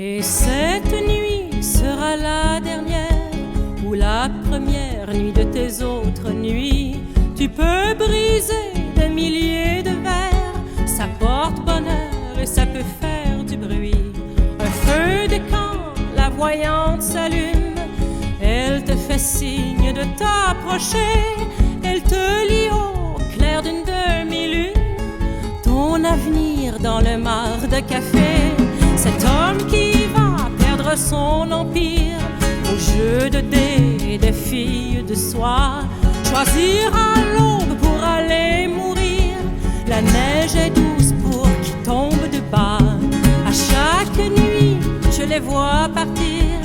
Et cette nuit sera la dernière ou la première nuit de tes autres nuits. Tu peux briser des milliers de verres, ça porte bonheur et ça peut faire du bruit. Un feu de camp, la voyante s'allume, elle te fait signe de t'approcher, elle te lit au clair d'une demi-lune ton avenir dans le mar de café. Cet homme qui va perdre son empire au jeu de dés des filles de soie choisira l'aube pour aller mourir. La neige est douce pour qui tombe de bas. À chaque nuit, je les vois partir,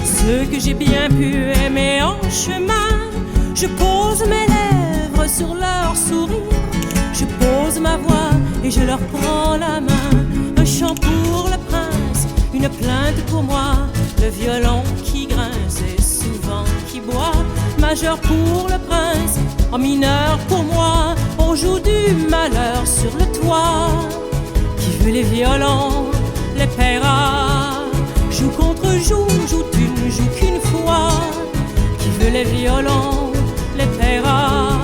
ceux que j'ai bien pu aimer en chemin. Je pose mes lèvres sur leur sourire, je pose ma voix et je leur prends la main. Un chant pour le prince, une plainte pour moi, le violon qui grince et souvent qui boit. Majeur pour le prince, en mineur pour moi, on joue du malheur sur le toit. Qui veut les violons, les paiera. Joue contre joue, joue tu ne joues qu'une fois. Qui veut les violons, les paiera.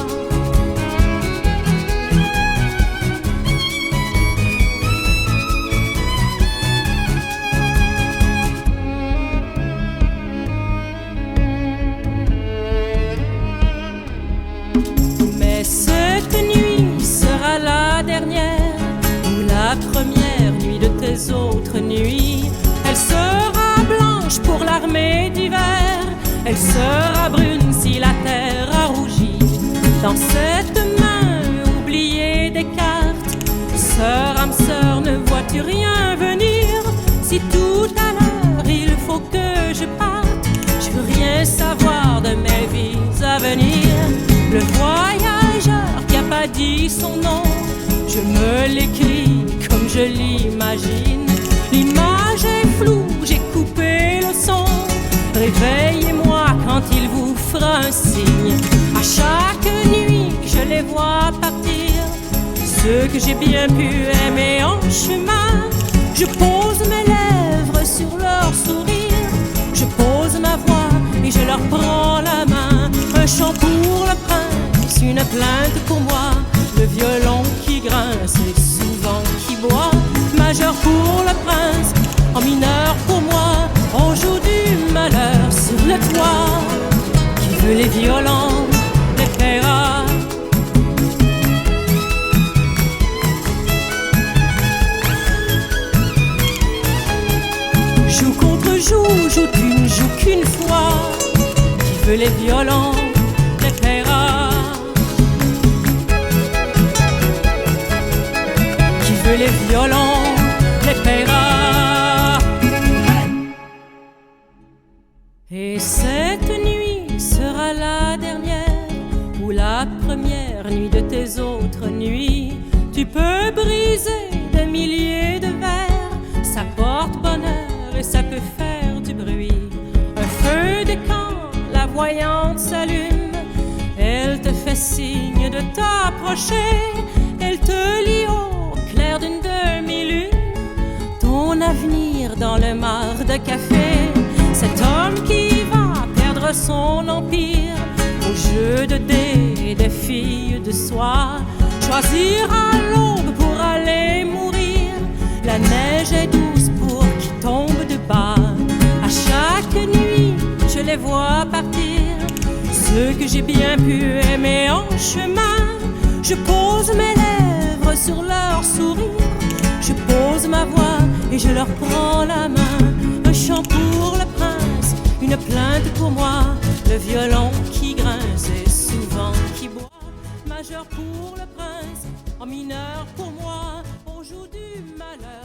Mais cette nuit sera la dernière ou la première nuit de tes autres nuits. Elle sera blanche pour l'armée d'hiver, elle sera brune si la terre a rougi. Dans cette main oubliée des cartes, sœur, âme sœur, ne vois-tu rien venir? Si tout à l'heure il faut que je parte, je veux rien savoir de mes vies à venir. Le voyageur qui a pas dit son nom, je me l'écris comme je l'imagine. L'image est floue, j'ai coupé le son. Réveillez-moi quand il vous fera un signe. À chaque nuit, je les vois partir, ceux que j'ai bien pu aimer en chemin. Je pose mes lèvres sur leur sourire, je pose ma voix et je leur prends la main. Un chant pour le prince, une plainte pour moi, le violon qui grince et souvent qui boit. Majeur pour le prince, en mineur pour moi, on joue du malheur sur le toit. Qui veut les violons, les paiera. Joue contre joue, joue tu ne joues qu'une fois. Qui veut les violons, les paiera. Qui veut les violons, les paiera. Et cette nuit sera la dernière ou la première nuit de tes autres nuits. Tu peux briser des milliers de verres, ça porte bonheur et ça peut faire du bruit. Un feu de camp, la voyante s'allume, elle te fait signe de t'approcher, elle te lit au clair d'une demi-lune ton avenir dans le mar de café. Cet homme qui va perdre son empire au jeu de dés des filles de soie choisira l'aube pour aller mourir. La neige est douce pour qui tombe de bas. À chaque nuit, je les vois partir, ceux que j'ai bien pu aimer en chemin. Je pose mes lèvres sur leur sourire, je pose ma voix et je leur prends la main. Un chant pour le prince, une plainte pour moi, le violon qui grince et souvent qui boit. Majeur pour le prince, en mineur pour moi, on joue du malheur